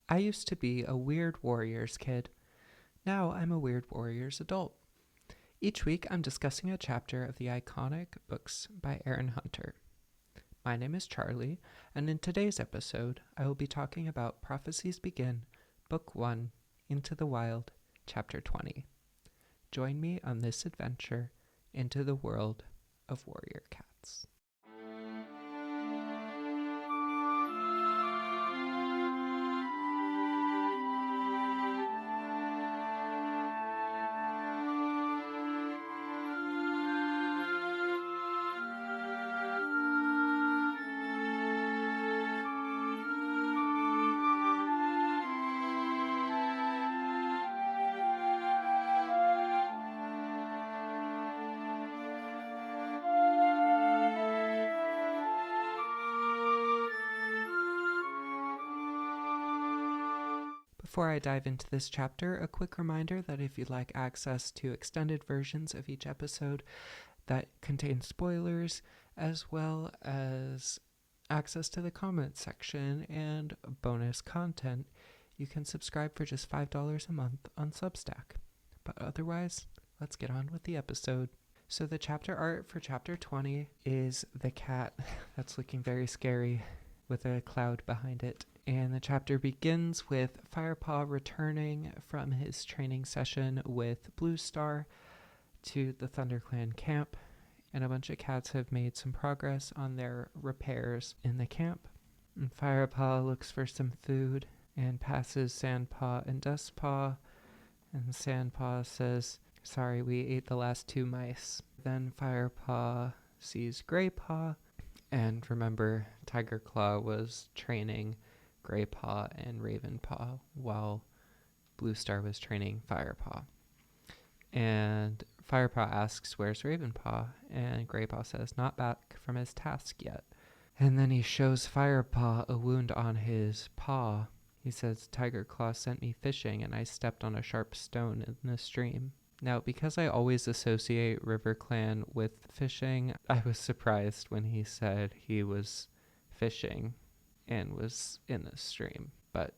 I used to be a Weird Warriors kid. Now I'm a Weird Warriors adult. Each week I'm discussing a chapter of the iconic books by Aaron Hunter. My name is Charlie, and in today's episode I will be talking about Prophecies Begin, Book 1, Into the Wild, Chapter 20. Join me on this adventure into the world of warrior cats. Before I dive into this chapter, a quick reminder that if you'd like access to extended versions of each episode that contain spoilers, as well as access to the comment section and bonus content, you can subscribe for just $5 a month on Substack. But otherwise, let's get on with the episode. So the chapter art for chapter 20 is the cat that's looking very scary with a cloud behind it. And the chapter begins with Firepaw returning from his training session with Blue Star to the ThunderClan camp. And a bunch of cats have made some progress on their repairs in the camp. And Firepaw looks for some food and passes Sandpaw and Dustpaw. And Sandpaw says, "Sorry, we ate the last 2 mice." Then Firepaw sees Graypaw. And remember, Tiger Claw was training Graypaw and Ravenpaw while Blue Star was training Firepaw. And Firepaw asks, "Where's Ravenpaw?" And Graypaw says, "Not back from his task yet." And then he shows Firepaw a wound on his paw. He says, "Tiger Claw sent me fishing and I stepped on a sharp stone in the stream." Now, because I always associate RiverClan with fishing, I was surprised when he said he was fishing and was in the stream. But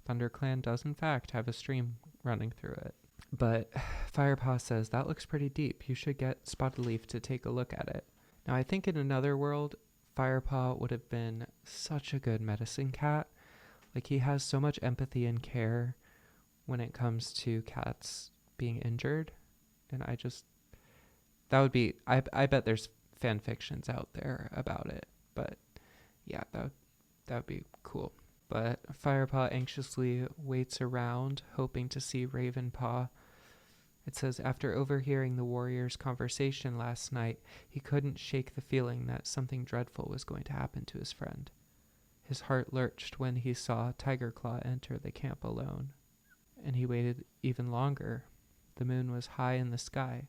ThunderClan does in fact have a stream running through it. But Firepaw says, "That looks pretty deep. You should get Spotted Leaf to take a look at it." Now, I think in another world, Firepaw would have been such a good medicine cat. Like, he has so much empathy and care when it comes to cats being injured. And that would be, I bet there's fan fictions out there about it. But yeah, that would be cool. But Firepaw anxiously waits around, hoping to see Ravenpaw. It says, after overhearing the warriors' conversation last night, he couldn't shake the feeling that something dreadful was going to happen to his friend. His heart lurched when he saw Tiger Claw enter the camp alone. And he waited even longer. The moon was high in the sky.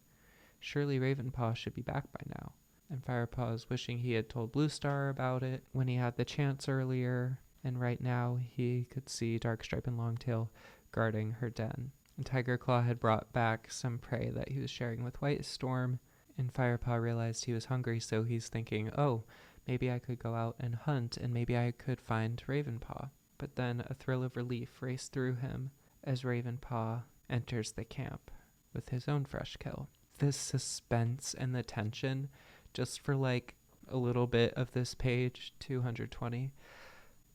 Surely Ravenpaw should be back by now. And Firepaw was wishing he had told Blue Star about it when he had the chance earlier. And right now he could see Darkstripe and Longtail guarding her den. And Tiger Claw had brought back some prey that he was sharing with White Storm. And Firepaw realized he was hungry, so he's thinking, oh, maybe I could go out and hunt, and maybe I could find Ravenpaw. But then a thrill of relief raced through him as Ravenpaw enters the camp with his own fresh kill. This suspense and the tension, just for like a little bit of this page, 220,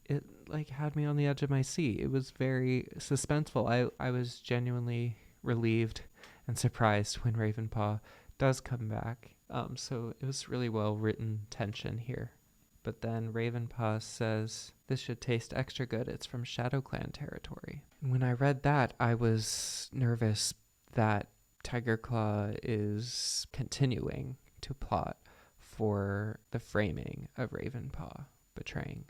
it like had me on the edge of my seat. It was very suspenseful. I was genuinely relieved and surprised when Ravenpaw does come back. So it was really well written tension here. But then Ravenpaw says, "This should taste extra good. It's from ShadowClan territory." And when I read that, I was nervous that Tiger Claw is continuing to plot for the framing of Ravenpaw betraying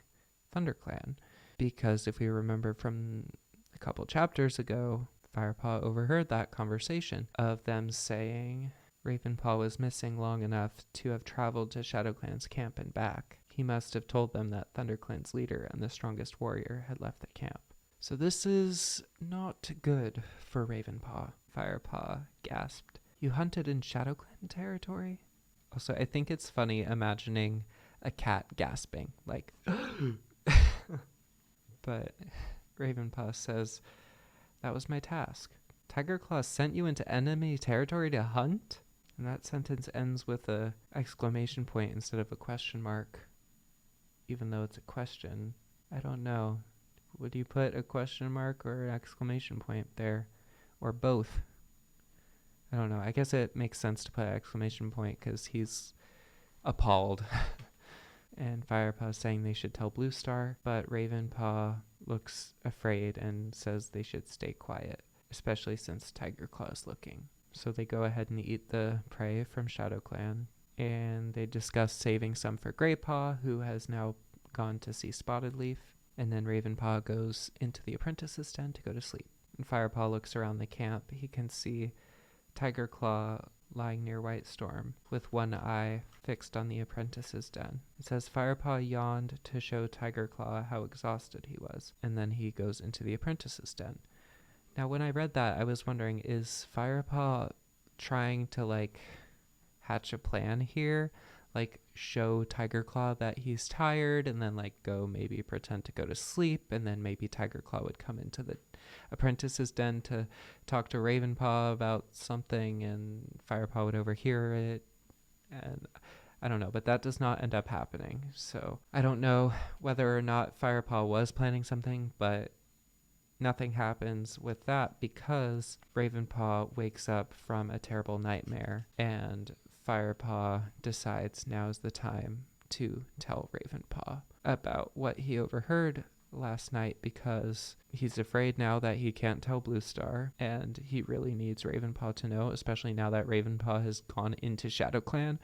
ThunderClan. Because if we remember from a couple chapters ago, Firepaw overheard that conversation of them saying Ravenpaw was missing long enough to have traveled to ShadowClan's camp and back. He must have told them that ThunderClan's leader and the strongest warrior had left the camp. So this is not good for Ravenpaw. Firepaw gasped. "You hunted in ShadowClan territory?" Also, I think it's funny imagining a cat gasping, like, but Ravenpaw says, "That was my task. Tiger Claw sent you into enemy territory to hunt?" And that sentence ends with a exclamation point instead of a question mark, even though it's a question. I don't know. Would you put a question mark or an exclamation point there? Or both? I don't know. I guess it makes sense to put an exclamation point because he's appalled. And Firepaw's saying they should tell Blue Star, but Ravenpaw looks afraid and says they should stay quiet, especially since Tiger Claw is looking. So they go ahead and eat the prey from ShadowClan, and they discuss saving some for Greypaw, who has now gone to see Spotted Leaf, and then Ravenpaw goes into the apprentice's den to go to sleep. And Firepaw looks around the camp. He can see Tiger Claw lying near White Storm, with one eye fixed on the apprentice's den. It says Firepaw yawned to show Tiger Claw how exhausted he was, and then he goes into the apprentice's den. Now, when I read that, I was wondering, is Firepaw trying to, hatch a plan here? Show Tiger Claw that he's tired, and then, go maybe pretend to go to sleep, and then maybe Tiger Claw would come into the apprentice's den to talk to Ravenpaw about something, and Firepaw would overhear it, and I don't know, but that does not end up happening. So I don't know whether or not Firepaw was planning something, but nothing happens with that because Ravenpaw wakes up from a terrible nightmare, and Firepaw decides now's the time to tell Ravenpaw about what he overheard last night, because he's afraid now that he can't tell Blue Star, and he really needs Ravenpaw to know, especially now that Ravenpaw has gone into ShadowClan,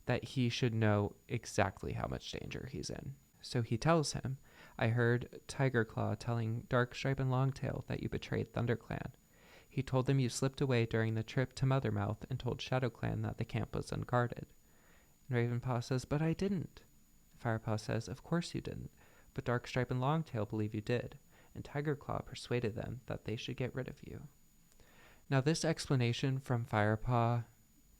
that he should know exactly how much danger he's in. So he tells him, "I heard Tiger Claw telling Darkstripe and Longtail that you betrayed ThunderClan. He told them you slipped away during the trip to Mothermouth and told ShadowClan that the camp was unguarded." And Ravenpaw says, "But I didn't." Firepaw says, "Of course you didn't, but Darkstripe and Longtail believe you did, and Tiger Claw persuaded them that they should get rid of you." Now, this explanation from Firepaw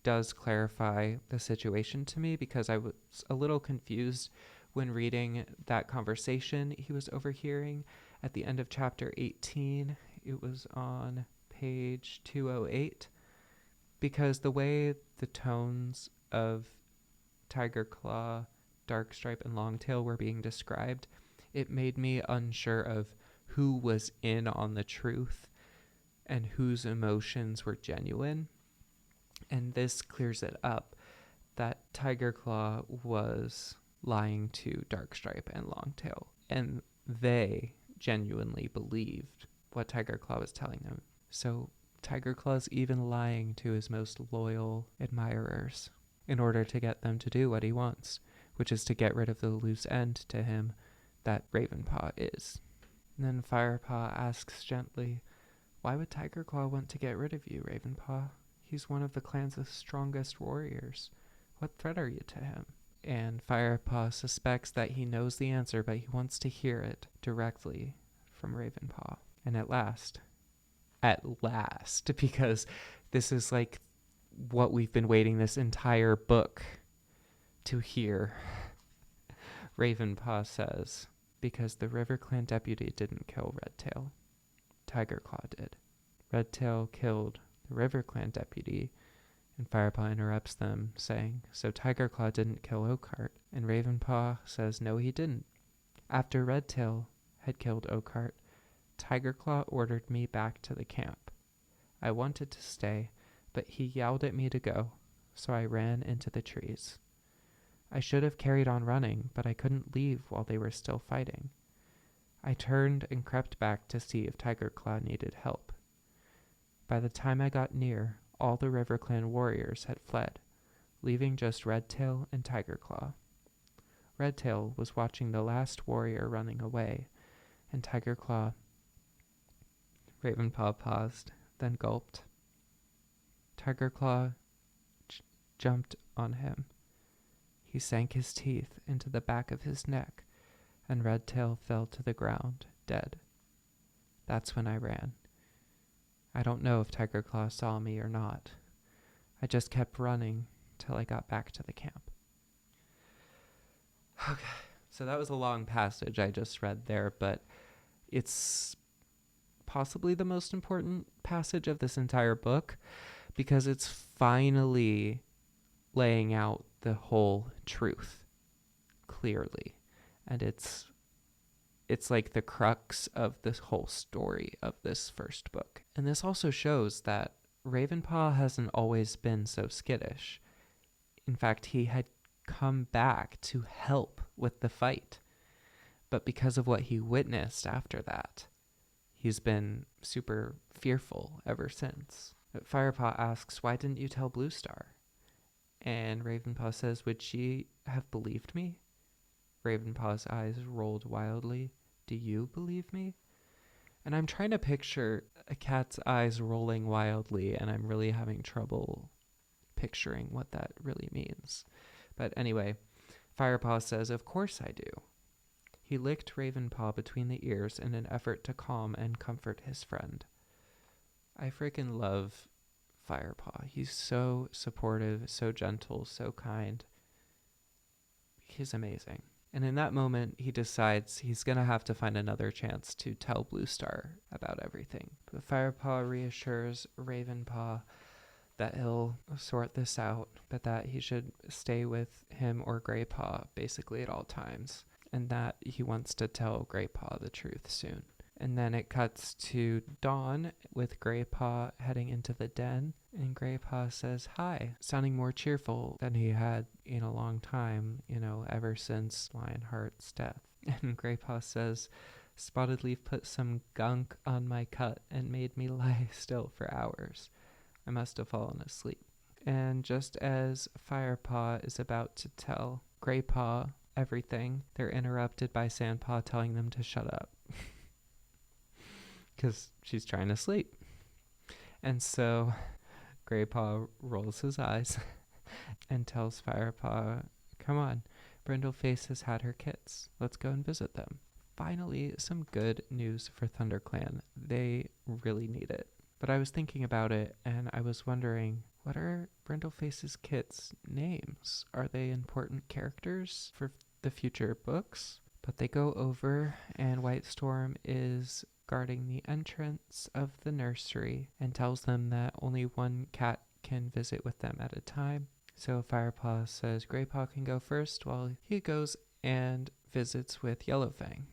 does clarify the situation to me, because I was a little confused when reading that conversation he was overhearing at the end of chapter 18. It was on page 208, because the way the tones of Tiger Claw, Darkstripe, and Longtail were being described, it made me unsure of who was in on the truth and whose emotions were genuine. And this clears it up, that Tiger Claw was lying to Darkstripe and Longtail, and they genuinely believed what Tiger Claw was telling them. So Tiger Claw's even lying to his most loyal admirers in order to get them to do what he wants, which is to get rid of the loose end to him that Ravenpaw is. And then Firepaw asks gently, "Why would Tiger Claw want to get rid of you, Ravenpaw? He's one of the clan's strongest warriors. What threat are you to him?" And Firepaw suspects that he knows the answer, but he wants to hear it directly from Ravenpaw. And at last, because this is what we've been waiting this entire book to hear, Ravenpaw says, "Because the River Clan deputy didn't kill Redtail. Tiger Claw did. Redtail killed the River Clan deputy." And Firepaw interrupts them, saying, "So Tiger Claw didn't kill Oakheart." And Ravenpaw says, "No, he didn't. After Redtail had killed Oakheart, Tiger Claw ordered me back to the camp. I wanted to stay, but he yelled at me to go, so I ran into the trees. I should have carried on running, but I couldn't leave while they were still fighting. I turned and crept back to see if Tiger Claw needed help. By the time I got near, all the River Clan warriors had fled, leaving just Redtail and Tiger Claw. Redtail was watching the last warrior running away, and Tiger Claw..." Ravenpaw paused, then gulped. "Tiger Claw jumped on him. He sank his teeth into the back of his neck, and Redtail fell to the ground, dead. That's when I ran. I don't know if Tiger Claw saw me or not. I just kept running till I got back to the camp." Okay, so that was a long passage I just read there, but It's possibly the most important passage of this entire book because it's finally laying out the whole truth clearly. And it's like the crux of this whole story of this first book. And this also shows that Ravenpaw hasn't always been so skittish. In fact, he had come back to help with the fight. But because of what he witnessed after that, he's been super fearful ever since. But Firepaw asks, "Why didn't you tell Bluestar?" And Ravenpaw says, "Would she have believed me?" Ravenpaw's eyes rolled wildly. "Do you believe me?" And I'm trying to picture a cat's eyes rolling wildly, and I'm really having trouble picturing what that really means. But anyway, Firepaw says, "Of course I do." He licked Ravenpaw between the ears in an effort to calm and comfort his friend. I freaking love Firepaw. He's so supportive, so gentle, so kind. He's amazing. And in that moment, he decides he's going to have to find another chance to tell Bluestar about everything. But Firepaw reassures Ravenpaw that he'll sort this out, but that he should stay with him or Greypaw basically at all times, and that he wants to tell Greypaw the truth soon. And then it cuts to dawn with Greypaw heading into the den, and Greypaw says hi, sounding more cheerful than he had in a long time, ever since Lionheart's death. And Greypaw says, "Spotted Leaf put some gunk on my cut and made me lie still for hours. I must have fallen asleep." And just as Firepaw is about to tell Greypaw everything, they're interrupted by Sandpaw telling them to shut up. Because she's trying to sleep. And so Greypaw rolls his eyes and tells Firepaw, "Come on, Brindleface has had her kits. Let's go and visit them." Finally, some good news for ThunderClan. They really need it. But I was thinking about it, and I was wondering, what are Brindleface's kits' names? Are they important characters for the future books? But they go over, and White Storm is guarding the entrance of the nursery and tells them that only one cat can visit with them at a time. So Firepaw says Greypaw can go first while he goes and visits with Yellowfang.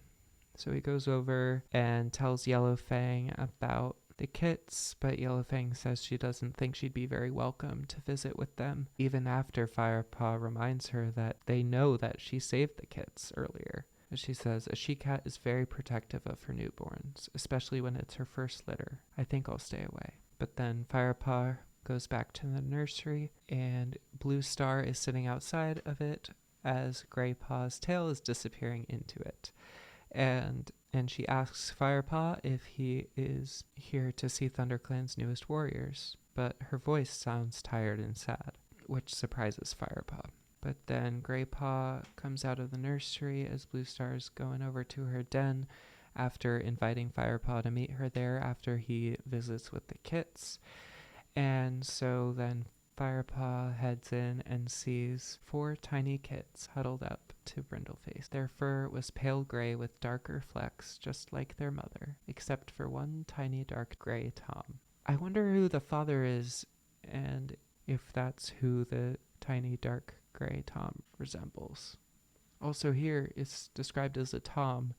So he goes over and tells Yellowfang about the kits, but Yellowfang says she doesn't think she'd be very welcome to visit with them, even after Firepaw reminds her that they know that she saved the kits earlier. She says, "A she-cat is very protective of her newborns, especially when it's her first litter. I think I'll stay away." But then Firepaw goes back to the nursery, and Bluestar is sitting outside of it as Greypaw's tail is disappearing into it. And she asks Firepaw if he is here to see ThunderClan's newest warriors, but her voice sounds tired and sad, which surprises Firepaw. But then Greypaw comes out of the nursery as Bluestar's going over to her den after inviting Firepaw to meet her there after he visits with the kits. And so then Firepaw heads in and sees 4 tiny kits huddled up to Brindleface. Their fur was pale gray with darker flecks, just like their mother, except for one tiny dark gray Tom. I wonder who the father is, and if that's who the tiny dark gray Tom resembles. Also here, it's described as a Tom.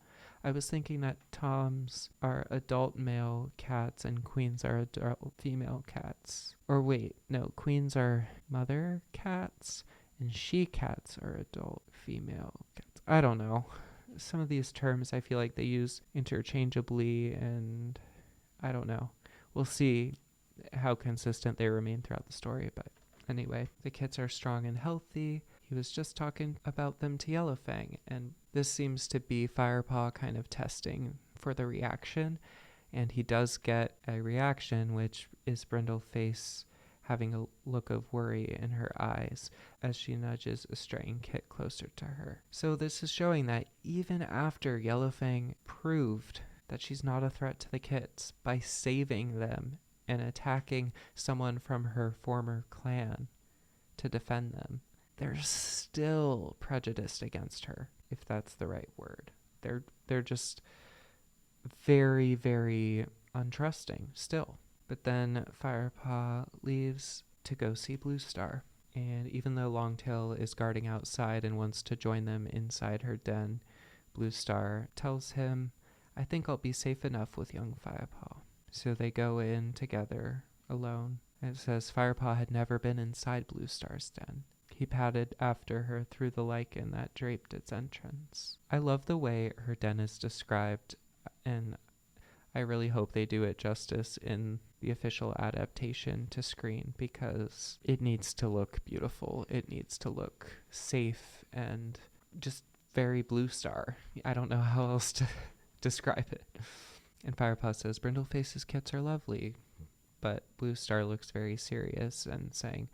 I was thinking that Toms are adult male cats and queens are adult female cats. Or wait, no, queens are mother cats and she-cats are adult female cats. I don't know. Some of these terms I feel like they use interchangeably, and I don't know. We'll see how consistent they remain throughout the story, but anyway, the kits are strong and healthy. He was just talking about them to Yellowfang, and this seems to be Firepaw kind of testing for the reaction, and he does get a reaction, which is Brindleface having a look of worry in her eyes as she nudges a straying kit closer to her. So this is showing that even after Yellowfang proved that she's not a threat to the kits by saving them and attacking someone from her former clan to defend them, they're still prejudiced against her, if that's the right word. They're just very, very untrusting still. But then Firepaw leaves to go see Bluestar. And even though Longtail is guarding outside and wants to join them inside her den, Bluestar tells him, I think I'll be safe enough with young Firepaw. So they go in together, alone. And it says Firepaw had never been inside Bluestar's den. He padded after her through the lichen that draped its entrance. I love the way her den is described, and I really hope they do it justice in the official adaptation to screen, because it needs to look beautiful. It needs to look safe and just very Bluestar. I don't know how else to describe it. And Firepaw says, Brindleface's kits are lovely, but Bluestar looks very serious and saying,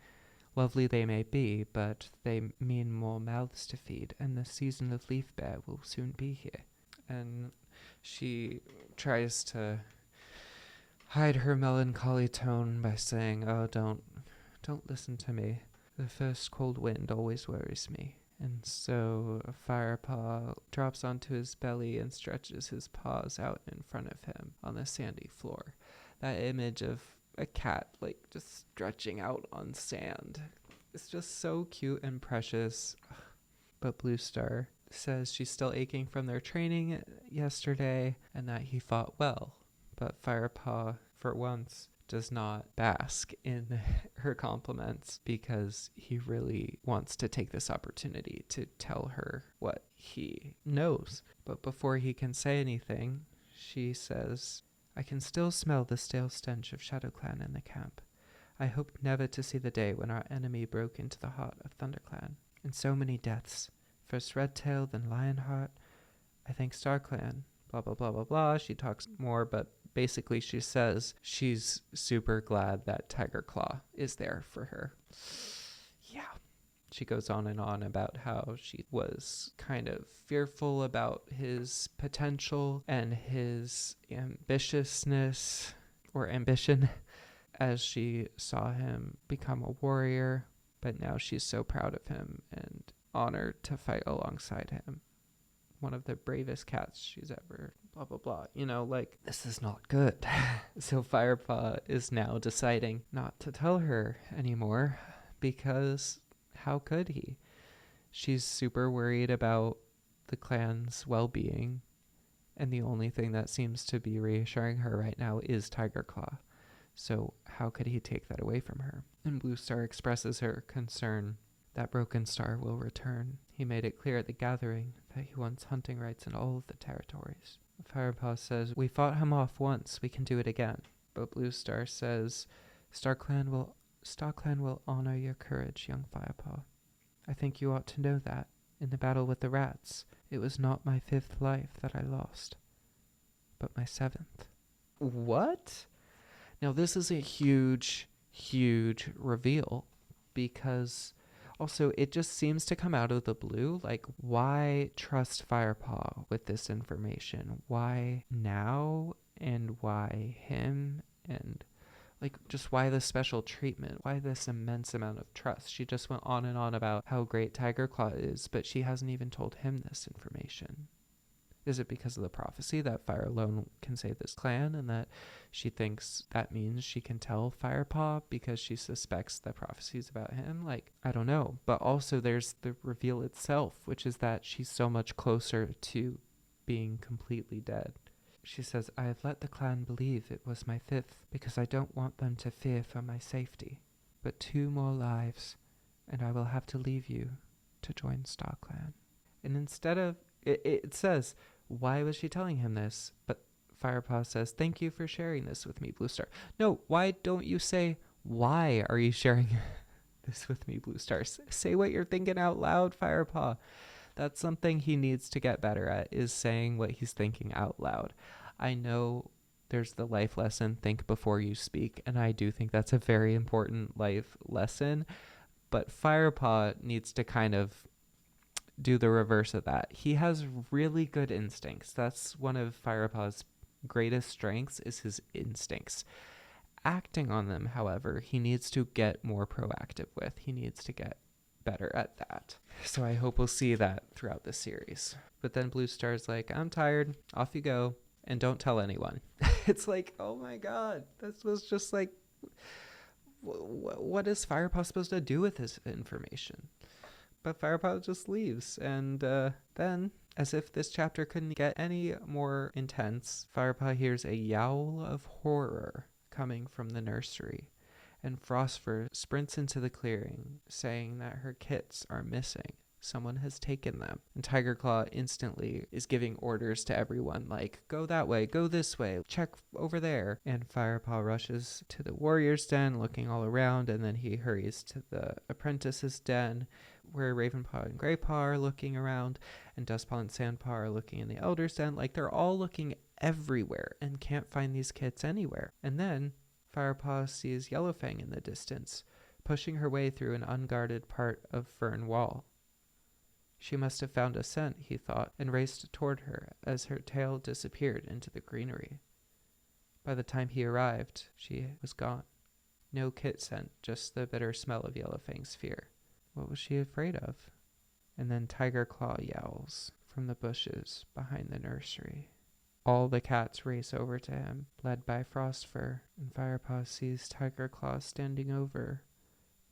lovely they may be, but they mean more mouths to feed, and the season of leaf bear will soon be here. And she tries to hide her melancholy tone by saying, oh, don't listen to me. The first cold wind always worries me. And so Firepaw drops onto his belly and stretches his paws out in front of him on the sandy floor. That image of a cat, like, just stretching out on sand. It's just so cute and precious. But Bluestar says she's still aching from their training yesterday and that he fought well. But Firepaw, for once, does not bask in her compliments, because he really wants to take this opportunity to tell her what he knows. But before he can say anything, she says, I can still smell the stale stench of ShadowClan in the camp. I hoped never to see the day when our enemy broke into the heart of ThunderClan. And so many deaths. First Redtail, then Lionheart. I think StarClan. Blah, blah, blah, blah, blah. She talks more, but basically she says she's super glad that Tiger Claw is there for her. Yeah. She goes on and on about how she was kind of fearful about his potential and his ambitiousness or ambition as she saw him become a warrior. But now she's so proud of him and honored to fight alongside him. One of the bravest cats she's ever, blah, blah, blah. You know, like, this is not good. So Firepaw is now deciding not to tell her anymore, because how could he? She's super worried about the clan's well-being, and the only thing that seems to be reassuring her right now is Tiger Claw. So how could he take that away from her? And Bluestar expresses her concern that Broken Star will return. He made it clear at the gathering that he wants hunting rights in all of the territories. Firepaw says, we fought him off once, we can do it again. But Bluestar says, StarClan will honor your courage, young Firepaw. I think you ought to know that. In the battle with the rats, it was not my 5th life that I lost, but my 7th. What? Now this is a huge, huge reveal, because also it just seems to come out of the blue. Like, why trust Firepaw with this information? Why now? And why him? And like, just why this special treatment? Why this immense amount of trust? She just went on and on about how great Tiger Claw is, but she hasn't even told him this information. Is it because of the prophecy that Fire alone can save this clan, and that she thinks that means she can tell Firepaw because she suspects the prophecies about him? Like, I don't know. But also there's the reveal itself, which is that she's so much closer to being completely dead. She says, I have let the clan believe it was my 5th because I don't want them to fear for my safety. But 2 more lives, and I will have to leave you to join StarClan. And instead of, it says, why was she telling him this? But Firepaw says, thank you for sharing this with me, Bluestar. No, why don't you say, why are you sharing this with me, Bluestar? Say what you're thinking out loud, Firepaw. That's something he needs to get better at, is saying what he's thinking out loud. I know there's the life lesson, think before you speak, and I do think that's a very important life lesson. But Firepaw needs to kind of do the reverse of that. He has really good instincts. That's one of Firepaw's greatest strengths, is his instincts. Acting on them, however, he needs to get more proactive with. He needs to get better at that. So I hope we'll see that throughout the series. But then Bluestar's like, I'm tired, off you go. and don't tell anyone. It's like, oh my God, this was just like, what is Firepaw supposed to do with this information? But Firepaw just leaves, and then, as if this chapter couldn't get any more intense, Firepaw hears a yowl of horror coming from the nursery, and Frostfur sprints into the clearing, saying that her kits are missing. Someone has taken them. And Tigerclaw instantly is giving orders to everyone, like, go that way, go this way, check over there. And Firepaw rushes to the warrior's den, looking all around, and then he hurries to the apprentice's den, where Ravenpaw and Greypaw are looking around, and Dustpaw and Sandpaw are looking in the elder's den. Like, they're all looking everywhere and can't find these kits anywhere. And then Firepaw sees Yellowfang in the distance, pushing her way through an unguarded part of Fern Wall. She must have found a scent, he thought, and raced toward her as her tail disappeared into the greenery. By the time he arrived, she was gone. No kit scent, just the bitter smell of Yellowfang's fear. What was she afraid of? And then Tigerclaw yowls from the bushes behind the nursery. All the cats race over to him, led by Frostfur, and Firepaw sees Tigerclaw standing over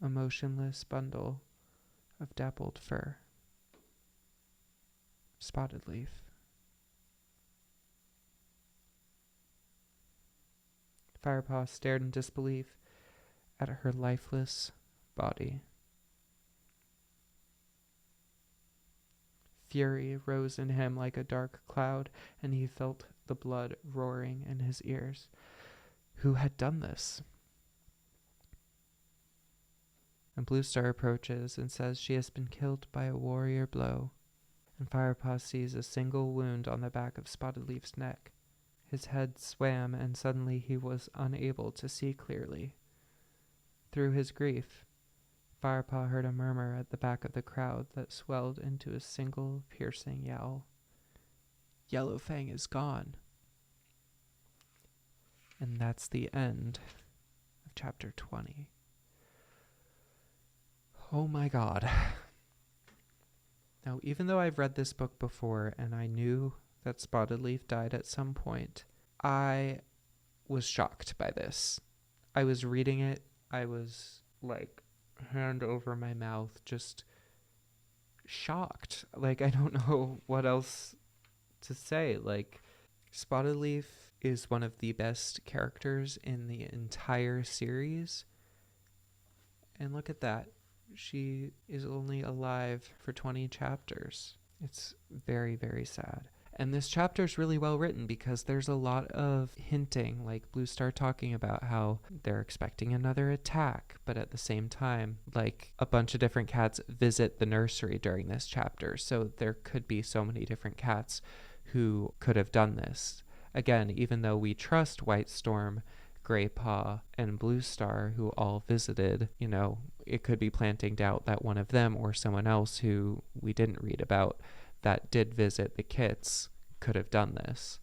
a motionless bundle of dappled fur. Spotted Leaf. Firepaw stared in disbelief at her lifeless body. Fury rose in him like a dark cloud, and he felt the blood roaring in his ears. Who had done this? And Bluestar approaches and says she has been killed by a warrior blow. And Firepaw sees a single wound on the back of Spotted Leaf's neck. His head swam, and suddenly he was unable to see clearly. Through his grief, Firepaw heard a murmur at the back of the crowd that swelled into a single piercing yowl. Yellowfang is gone. And that's the end of chapter 20. Oh my God. Now, even though I've read this book before and I knew that Spotted Leaf died at some point, I was shocked by this. I was reading it. I was like, hand over my mouth, just shocked. Like, I don't know what else to say. Like, Spotted Leaf is one of the best characters in the entire series. And look at that. She is only alive for 20 chapters. It's very, very sad. And this chapter is really well written because there's a lot of hinting, like Bluestar talking about how they're expecting another attack, but at the same time, like a bunch of different cats visit the nursery during this chapter. So there could be so many different cats who could have done this. Again, even though we trust White Storm, Greypaw, and Bluestar, who all visited, you know, it could be planting doubt that one of them or someone else who we didn't read about that did visit the kits could have done this.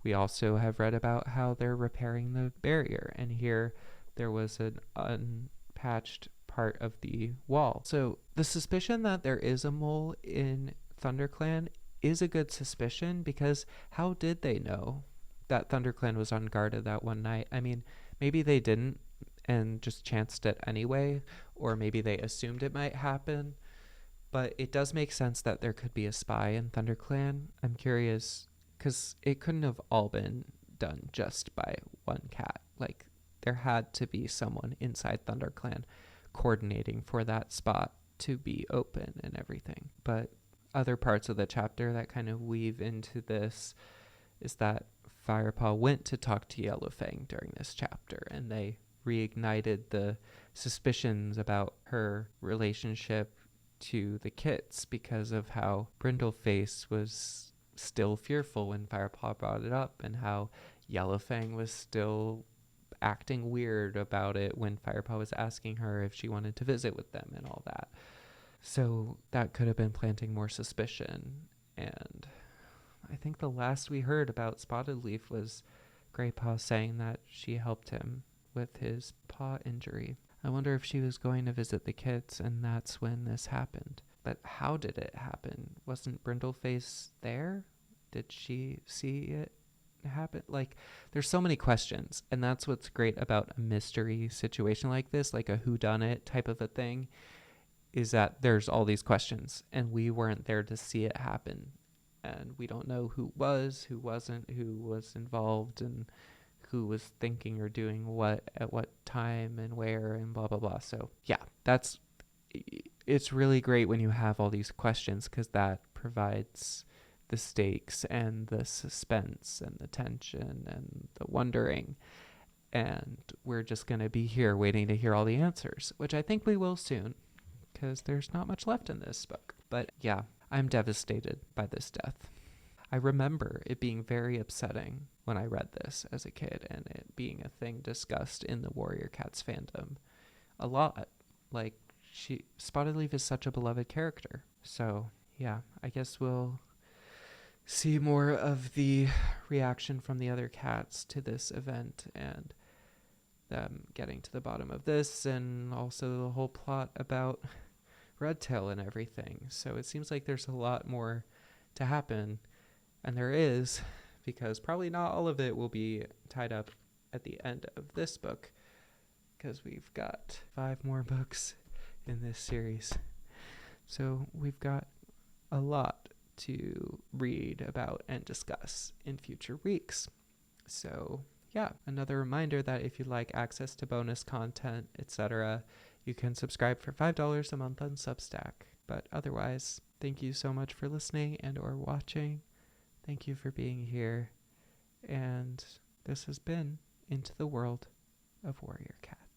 We also have read about how they're repairing the barrier, and here there was an unpatched part of the wall. So the suspicion that there is a mole in ThunderClan is a good suspicion, because how did they know that ThunderClan was unguarded that one night? I mean, maybe they didn't and just chanced it anyway, or maybe they assumed it might happen. But it does make sense that there could be a spy in ThunderClan. I'm curious, because it couldn't have all been done just by one cat. Like, there had to be someone inside ThunderClan coordinating for that spot to be open and everything. But other parts of the chapter that kind of weave into this is that Firepaw went to talk to Yellowfang during this chapter, and they reignited the suspicions about her relationship to the kits because of how Brindleface was still fearful when Firepaw brought it up, and how Yellowfang was still acting weird about it when Firepaw was asking her if she wanted to visit with them and all that. So that could have been planting more suspicion. And I think the last we heard about Spotted Leaf was Greypaw saying that she helped him with his paw injury. I wonder if she was going to visit the kits and that's when this happened. But how did it happen? Wasn't Brindleface there? Did she see it? happen? Like, there's so many questions, and that's what's great about a mystery situation like this, like a whodunit type of a thing, is that there's all these questions, and we weren't there to see it happen, and we don't know who was, who wasn't, who was involved, and who was thinking or doing what at what time and where and blah blah blah. So yeah, it's really great when you have all these questions, because that provides the stakes and the suspense and the tension and the wondering. And we're just going to be here waiting to hear all the answers, which I think we will soon, because there's not much left in this book. But yeah, I'm devastated by this death. I remember it being very upsetting when I read this as a kid, and it being a thing discussed in the Warrior Cats fandom a lot. Like, Spotted Leaf is such a beloved character. So yeah, I guess we'll see more of the reaction from the other cats to this event, and them getting to the bottom of this, and also the whole plot about Redtail and everything. So it seems like there's a lot more to happen, and there is, because probably not all of it will be tied up at the end of this book, because we've got 5 more books in this series. So we've got a lot to read about and discuss in future weeks. So yeah, another reminder that if you'd like access to bonus content, etc., you can subscribe for $5 a month on Substack. But otherwise, thank you so much for listening and or watching. Thank you for being here. And this has been Into the World of Warrior Cats.